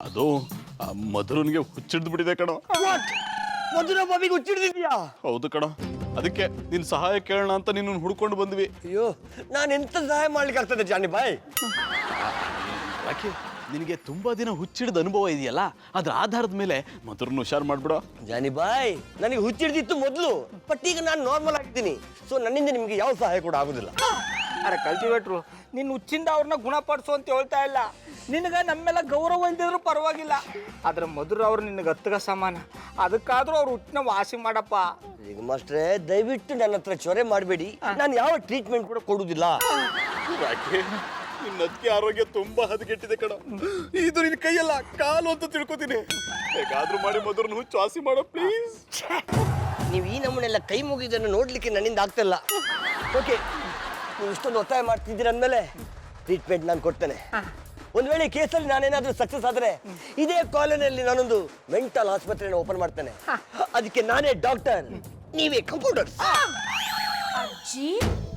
ಅದು ಮಧುರನ್ಗೆ ಹುಚ್ಚಿಡ್ದು ಬಿಟ್ಟಿದೆ ಕಣೋ. ಮಧುರ ಬಾಬಿಗೆ ಹುಚ್ಚಿಡ್ದಿದ್ಯಾ? ಹೌದು ಕಣೋ, ಅದಕ್ಕೆ ನಿನ್ ಸಹಾಯ ಕೇಳೋಣ ಅಂತ ನಿನ್ನ ಹುಡ್ಕೊಂಡು ಬಂದ್ವಿ. ಅಯ್ಯೋ, ನಾನು ಎಂತ ಸಹಾಯ ಮಾಡ್ಲಿಕ್ಕೆ ಆಗ್ತದೆ ಜಾನಿ ಬಾಯ್? ಯಾಕೆ ನಿನಗೆ ತುಂಬಾ ದಿನ ಹುಚ್ಚಿಡ್ದ ಅನುಭವ ಇದೆಯಲ್ಲ, ಅದ್ರ ಆಧಾರದ ಮೇಲೆ ಮಧುರನ್ನ ಹುಷಾರ್ ಮಾಡ್ಬಿಡೋ. ಜಾನಿ ಬಾಯ್, ನನಗೆ ಹುಚ್ಚಿಡ್ದಿತ್ತು ಮೊದಲು, ಬಟ್ ಈಗ ನಾನು ನಾರ್ಮಲ್ ಆಗಿದ್ದೀನಿ. ಸೊ ನನ್ನಿಂದ ನಿಮ್ಗೆ ಯಾವ ಸಹಾಯ ಕೂಡ ಆಗುದಿಲ್ಲ. ಅರೆ ಕಲ್ಟಿವೇಟ್ರು, ನಿನ್ನ ಹುಚ್ಚಿಂದ ಅವ್ರನ್ನ ಗುಣಪಡಿಸು ಅಂತ ಹೇಳ್ತಾ ಇಲ್ಲ. ನಿನಗೆ ನಮ್ಮೆಲ್ಲ ಗೌರವ ಇಲ್ದಿದ್ರು ಪರವಾಗಿಲ್ಲ, ಆದ್ರೆ ಮಧುರ ಅವ್ರು ನಿನಗೆ ಹತ್ತಗ ಸಮಾನ. ಅದಕ್ಕಾದ್ರೂ ಅವ್ರ ಹುಟ್ಟಿನ ವಾಸಿ ಮಾಡಪ್ಪ. ಈಗ ಮಾಸ್ಟ್ರೆ, ದಯವಿಟ್ಟು ನನ್ನ ಹತ್ರ ಚೊರೆ ಮಾಡಬೇಡಿ. ನಾನು ಯಾವ ಟ್ರೀಟ್ಮೆಂಟ್ ಕೂಡ ಕೊಡುವುದಿಲ್ಲ. ಯಾಕೆ ನಿನ್ನ ಅದಕ್ಕೆ ಆರೋಗ್ಯ ತುಂಬಾ ಹದಗೆಟ್ಟಿದೆ ಕಣ. ಇದು ನಿನ್ನ ಕೈಯಲ್ಲ, ಕಾಲು ಅಂತ ತಿಳ್ಕೊತೀನಿ. ಹೇಗಾದ್ರೂ ಮಾಡಿ ಮಧುರನ್ನ ಹುಚ್ಚು ವಾಸಿ ಮಾಡೋ ಪ್ಲೀಸ್. ನೀವು ಈ ನಮ್ಮನೆಲ್ಲ ಕೈ ಮುಗಿದನ್ನು ನೋಡ್ಲಿಕ್ಕೆ ನನ್ನಿಂದ ಆಗ್ತಿಲ್ಲ. ಓಕೆ, ನೀವು ಇಷ್ಟೊಂದು ಒತ್ತಾಯ ಮಾಡ್ತಿದ್ದೀರ ಅಂದಮೇಲೆ ಟ್ರೀಟ್ಮೆಂಟ್ ನಾನು ಕೊಡ್ತೇನೆ. ಒಂದು ವೇಳೆ ಕೇಸಲ್ಲಿ ನಾನೇನಾದ್ರೂ ಸಕ್ಸಸ್ ಆದ್ರೆ ಇದೇ ಕಾಲೋನಿಯಲ್ಲಿ ನಾನೊಂದು ಮೆಂಟಲ್ ಆಸ್ಪತ್ರೆಯನ್ನು ಓಪನ್ ಮಾಡ್ತೇನೆ. ಅದಕ್ಕೆ ನಾನೇ ಡಾಕ್ಟರ್, ನೀವೇ ಕಂಪ್ಯೂಟರ್. ಅಜ್ಜಿ,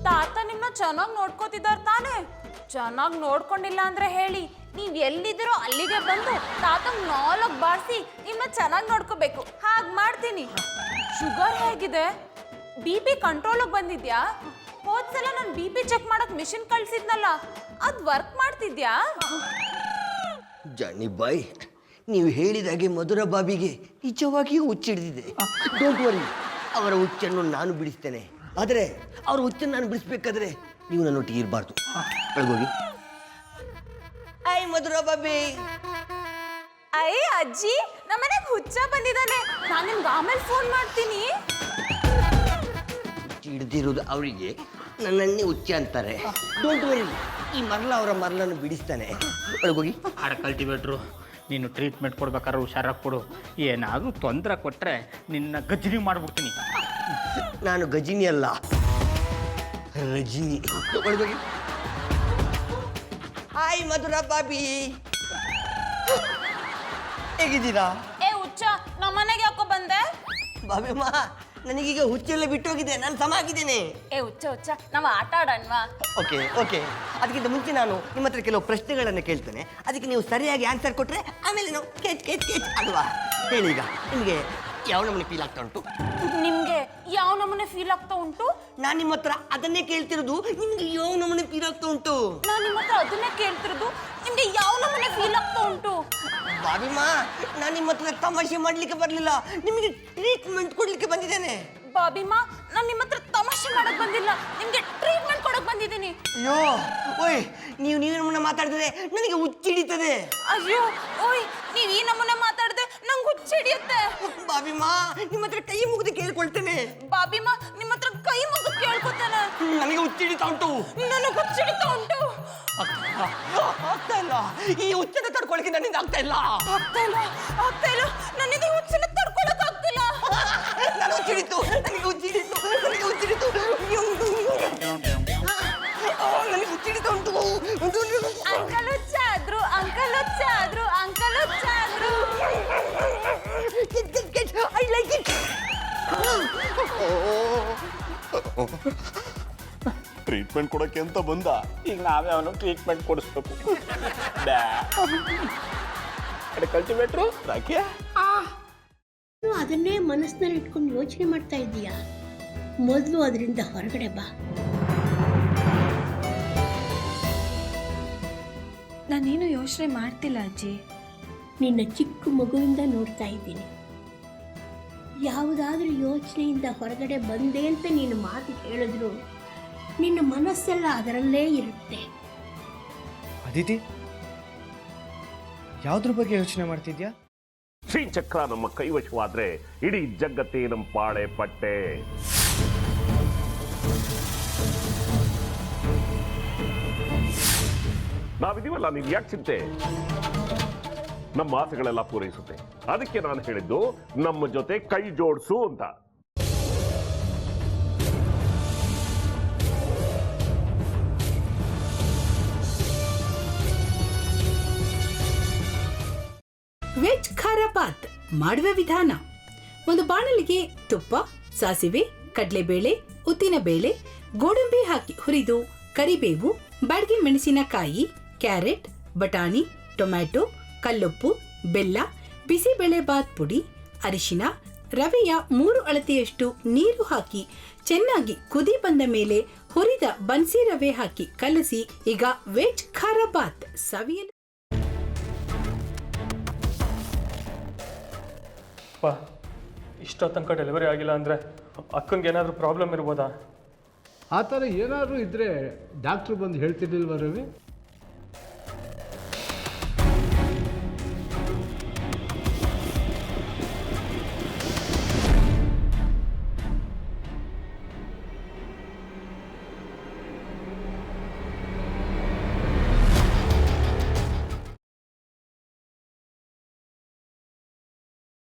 ತಾತ ನಿಮ್ನ ಚೆನ್ನಾಗಿ ನೋಡ್ಕೋತಿದಾರ ತಾನೇ? ಚೆನ್ನಾಗಿ ನೋಡ್ಕೊಂಡಿಲ್ಲ ಅಂದ್ರೆ ಹೇಳಿ, ನೀವ್ ಎಲ್ಲಿದ್ದೀರೋ ಅಲ್ಲಿಗೆ ಬಂದು ತಾತಂಗ್ 4 ಬಾರಿಸಿ ನಿಮ್ನ ಚೆನ್ನಾಗಿ ನೋಡ್ಕೋಬೇಕು. ಹಾಗೆ ಮಾಡ್ತೀನಿ. ಶುಗರ್ ಹೇಗಿದೆ? BP ಕಂಟ್ರೋಲಿಗೆ ಬಂದಿದ್ಯಾ? ಹೋದ್ಸಲ ನಾನು BP ಚೆಕ್ ಮಾಡಕ್ ಮಿಷಿನ್ ಕಳ್ಸಿದ್ನಲ್ಲ, ಅದ್ ವರ್ಕ್ ಮಾಡ್ತಿದ್ಯಾ? ಜಾನಿ ಬಾಯ್, ನೀವು ಹೇಳಿದಾಗೆ ಮಧುರ ಬಾಬಿಗೆ ನಿಜವಾಗಿಯೂ ಹುಚ್ಚಿಡಿದಿದೆ. ಡೋಂಟ್ ವರಿ, ಅವರ ಹುಚ್ಚನ್ನು ನಾನು ಬಿಡಿಸ್ತೇನೆ. ಆದರೆ ಅವರ ಹುಚ್ಚನ್ನು ನಾನು ಬಿಡಿಸ್ಬೇಕಾದ್ರೆ ನೀವು ನನ್ನೊಟ್ಟಿಗೆ ಇರಬಾರ್ದು. ಒಳಗೋಗಿ. ಐ ಮಧುರ ಬಾಬಿ. ಐ ಅಜ್ಜಿ, ನಮ್ಮನೆಗೆ ಹುಚ್ಚ ಬಂದಿದ್ದಾನೆ. ನಾನು ನಿಮ್ಗೆ ಆಮೇಲೆ ಫೋನ್ ಮಾಡ್ತೀನಿ. ಹಿಡ್ದಿರೋದು ಅವರಿಗೆ, ನನ್ನನ್ನೇ ಹುಚ್ಚ ಅಂತಾರೆ. ಡೋಂಟ್ ವರಿ, ಈ ಮರಳ ಅವರ ಮರಳನ್ನು ಬಿಡಿಸ್ತಾನೆ. ಒಳಗೋಗಿ. ಅರೆ ಕಲ್ಟಿವೇಟ್ರು, ನೀನು ಟ್ರೀಟ್ಮೆಂಟ್ ಕೊಡ್ಬೇಕಾದ್ರೆ ಹುಷಾರಾಗಿ ಕೊಡು. ಏನಾದರೂ ತೊಂದರೆ ಕೊಟ್ಟರೆ ನಿನ್ನ ಗಜ್ಜರಿ ಮಾಡಿಬಿಡ್ತೀನಿ. ನಾನು ಗಜಿನಿ ಅಲ್ಲ, ರಜಿನಿ. ಒಳಗೋಗಿ. ಹಾಯ್ ಮಧುರ ಬಾಬಿ, ಹೇಗಿದ್ದೀರಾ? ಏ ಹುಚ್ಚ, ನಮ್ಮನೆಗೆ ಯಾಕೋ ಬಂದೆ? ಬಾಬಿಮ್ಮ, ನನಗೀಗ ಹುಚ್ಚೆಲ್ಲ ಬಿಟ್ಟೋಗಿದೆ, ನಾನು ಸಮ ಆಗಿದ್ದೇನೆ. ಏ ಹುಚ್ಚ ಹುಚ್ಚ, ನಾವು ಆಟ ಆಡೋಣವಾ? ಓಕೆ ಓಕೆ, ಅದಕ್ಕಿಂತ ಮುಂಚೆ ನಾನು ನಿಮ್ಮ ಹತ್ರ ಕೆಲವು ಪ್ರಶ್ನೆಗಳನ್ನು ಕೇಳ್ತೇನೆ. ಅದಕ್ಕೆ ನೀವು ಸರಿಯಾಗಿ ಆನ್ಸರ್ ಕೊಟ್ಟರೆ ಆಮೇಲೆ ನಾವು ಕೇಚ್ ಕೇಚ್ ಕೇಚ್ ಆಡುವ. ಹೇಳಿ, ಈಗ ನಿಮಗೆ ಯಾವ ನಮೂನೆ ಫೀಲ್ ಆಗ್ತಾ ಉಂಟು? ನಿಮ್ಗೆ ಯಾವ ನಮೂನೆ ಫೀಲ್ ಆಗ್ತಾ ಉಂಟು? ನಾನು ನಿಮ್ಮ ಹತ್ರ ಅದನ್ನೇ ಕೇಳ್ತಿರೋದು, ನಿಮ್ಗೆ ಯಾವ ನಮೂನೆ ಫೀಲ್ ಆಗ್ತಾ ಉಂಟು? ನಾನು ನಿಮ್ಮ ಹತ್ರ ಅದನ್ನೇ ಕೇಳ್ತಿರೋದು, ನಿಮ್ಗೆ ಯಾವ ನಮೂನೆ ಫೀಲ್ ಆಗ್ತಾ ಉಂಟು? ಬಾಬಿಮ್ಮ, ನಾನು ನಿಮ್ಮ ಹತ್ರ ತಮಾಷೆ ಮಾಡ್ಲಿಕ್ಕೆ ಬರಲಿಲ್ಲ, ನಿಮಗೆ ಟ್ರೀಟ್ಮೆಂಟ್ ಕೊಡ್ಲಿಕ್ಕೆ ಬಂದಿದ್ದೇನೆ. ಬಾಬಿಮ್ಮ, ನಾನು ನಿಮ್ಮ ಹತ್ರ ತಮಾಷೆ ಮಾಡಕ್ ಬಂದಿಲ್ಲ, ನಿಮ್ಗೆ ಟ್ರೀಟ್ಮೆಂಟ್ ಕೊಡಕ್ ಬಂದಿದ್ದೀನಿ. ಅಯ್ಯೋ ಓಯ್, ನೀವು ನಮ್ಮನ್ನ ಮಾತಾಡಿದ್ರೆ ನನಗೆ ಹುಚ್ಚಿಡಿತದೆ. ಅಯ್ಯೋ ಓಯ್, ನೀವ್ ಈ ನಮೂನೆ ಮಾತಾಡದೆ ನಂಗೆ ಹುಚ್ಚಿಡಿಯುತ್ತೆ. ಬಾಬಿಮ್ಮ, ನಿಮ್ಮ ಹತ್ರ ಕೈ ಮುಗಿದು ಕೇಳ್ಕೊಳ್ತೇನೆ. ಬಾಬಿಮ್ಮ, ನಿಮ್ಮ ಹತ್ರ ಕೈ ಮುಗಿದು ಕೇಳ್ಕೊತೇನೆ. ನನಗೆ ಹುಚ್ಚಿಡಿತಾ ಉಂಟು. ನನಗೆ ಹುಚ್ಚಿಡಿತಾ ಉಂಟು. ಆಗ್ತಾ ಇಲ್ಲ, ಈ ಹುಚ್ಚನ್ನು ತಡ್ಕೊಳಕ್ಕೆ ನನ್ನಿಂದ ಆಗ್ತಾ ಇಲ್ಲ. ಆಗ್ತಾ ಇಲ್ಲ, ಆಗ್ತಾ ಇಲ್ಲ, ನನ್ನಿಂದ ಈ ಹುಚ್ಚನ್ನ ತಡ್ಕೊಳಕ್ ಆಗ್ತಿಲ್ಲ. ನನಗೆ ಹುಚ್ಚಿಡಿತು, ನನಗೆ ಹುಚ್ಚಿಡಿತು, ನನಗೆ ಹುಚ್ಚಿಡಿತು, ನನಗೆ ಹುಚ್ಚಿಡಿತಾ ಉಂಟು. ಅಂಕಲ್ ಹುಚ್ಚ ಆದ್ರು, ಅಂಕಲ್ ಹುಚ್ಚ ಆದ್ರು, ಅಂಕಲ್ ಹುಚ್ಚ ಆದ್ರು. I like it. ಟ್ರೀಟ್ಮೆಂಟ್ ಕೊಡಕ್ಕೆ ಅಂತ ಬಂದ. ಈಗ ನಾವೇ ಅವನು ಟ್ರೀಟ್ಮೆಂಟ್ ಕೊಡಿಸ್ಬೇಕು. ಅರೆ ಕಲ್ಟಿವೇಟ್ರು, ಯಾಕೆ ಅದನ್ನೇ ಮನಸ್ಸಿನಲ್ಲಿ ಇಟ್ಕೊಂಡು ಯೋಚನೆ ಮಾಡ್ತಾ ಇದ್ದೀಯಾ? ಮೊದಲು ಅದರಿಂದ ಹೊರಗಡೆ ಬಾ. ನಾನೇನು ಯೋಚನೆ ಮಾಡ್ತಿಲ್ಲ ಅಜ್ಜಿ. ನಿನ್ನ ಚಿಕ್ಕ ಮಗುವಿಂದ ನೋಡ್ತಾ ಇದ್ದೀನಿ. ಯಾವುದಾದ್ರೂ ಯೋಚನೆಯಿಂದ ಹೊರಗಡೆ ಬಂದೆ ಅಂತ ನೀನು ಮಾತು ಹೇಳಿದ್ರು ನಿನ್ನ ಮನಸ್ಸೆಲ್ಲ ಅದರಲ್ಲೇ ಇರುತ್ತೆ. ಅದಿತಿ, ಯಾವುದ್ರ ಬಗ್ಗೆ ಯೋಚನೆ ಮಾಡ್ತಿದ್ಯಾ? ಶ್ರೀಚಕ್ರ ನಮ್ಮ ಕೈವಶವಾದ್ರೆ ಇಡೀ ಜಗತ್ತೇ ನಮ್ಮ ಪಾಳೆ ಪಟ್ಟೆ. ನಾವಿದೀವಲ್ಲ, ನೀನ್ ಯಾಕೆ ಚಿಂತೆ? ನಮ್ಮ ಆಸೆಗಳೆಲ್ಲ ಪೂರೈಸುತ್ತೆ. ಅದಕ್ಕೆ ನಾನು ಹೇಳಿದ್ದು ನಮ್ಮ ಜೊತೆ ಕೈ ಜೋಡಿಸು ಅಂತ. ವೆಜ್ ಖಾರ ಬಾತ್ ಮಾಡುವ ವಿಧಾನ: ಒಂದು ಬಾಣಲಿಗೆ ತುಪ್ಪ, ಸಾಸಿವೆ, ಕಡಲೆಬೇಳೆ, ಉದ್ದಿನಬೇಳೆ, ಗೋಡಂಬಿ ಹಾಕಿ ಹುರಿದು ಕರಿಬೇವು, ಬಾಡಿಗೆ ಮೆಣಸಿನಕಾಯಿ, ಕ್ಯಾರೆಟ್, ಬಟಾಣಿ, ಟೊಮ್ಯಾಟೊ, ಕಲ್ಲುಪ್ಪು, ಬೆಲ್ಲ, ಬಿಸಿಬೇಳೆಬಾತ್ ಪುಡಿ, ಅರಿಶಿನ, ರವೆಯ 3 ಅಳತೆಯಷ್ಟು ನೀರು ಹಾಕಿ ಚೆನ್ನಾಗಿ ಕುದಿ ಬಂದ ಮೇಲೆ ಹುರಿದ ಬನ್ಸಿ ರವೆ ಹಾಕಿ ಕಲಸಿ. ಈಗ ವೆಜ್ ಖಾರ ಬಾತ್ ಸವಿಯಲು. ಇಷ್ಟೋ ತನಕ ಡೆಲಿವರಿ ಆಗಿಲ್ಲ ಅಂದರೆ ಅಕ್ಕಂಗೆ ಏನಾದರೂ ಪ್ರಾಬ್ಲಮ್ ಇರ್ಬೋದಾ? ಆ ಥರ ಏನಾದರೂ ಇದ್ದರೆ ಡಾಕ್ಟ್ರು ಬಂದು ಹೇಳ್ತಿರ್ಲಿಲ್ವ ರವಿ?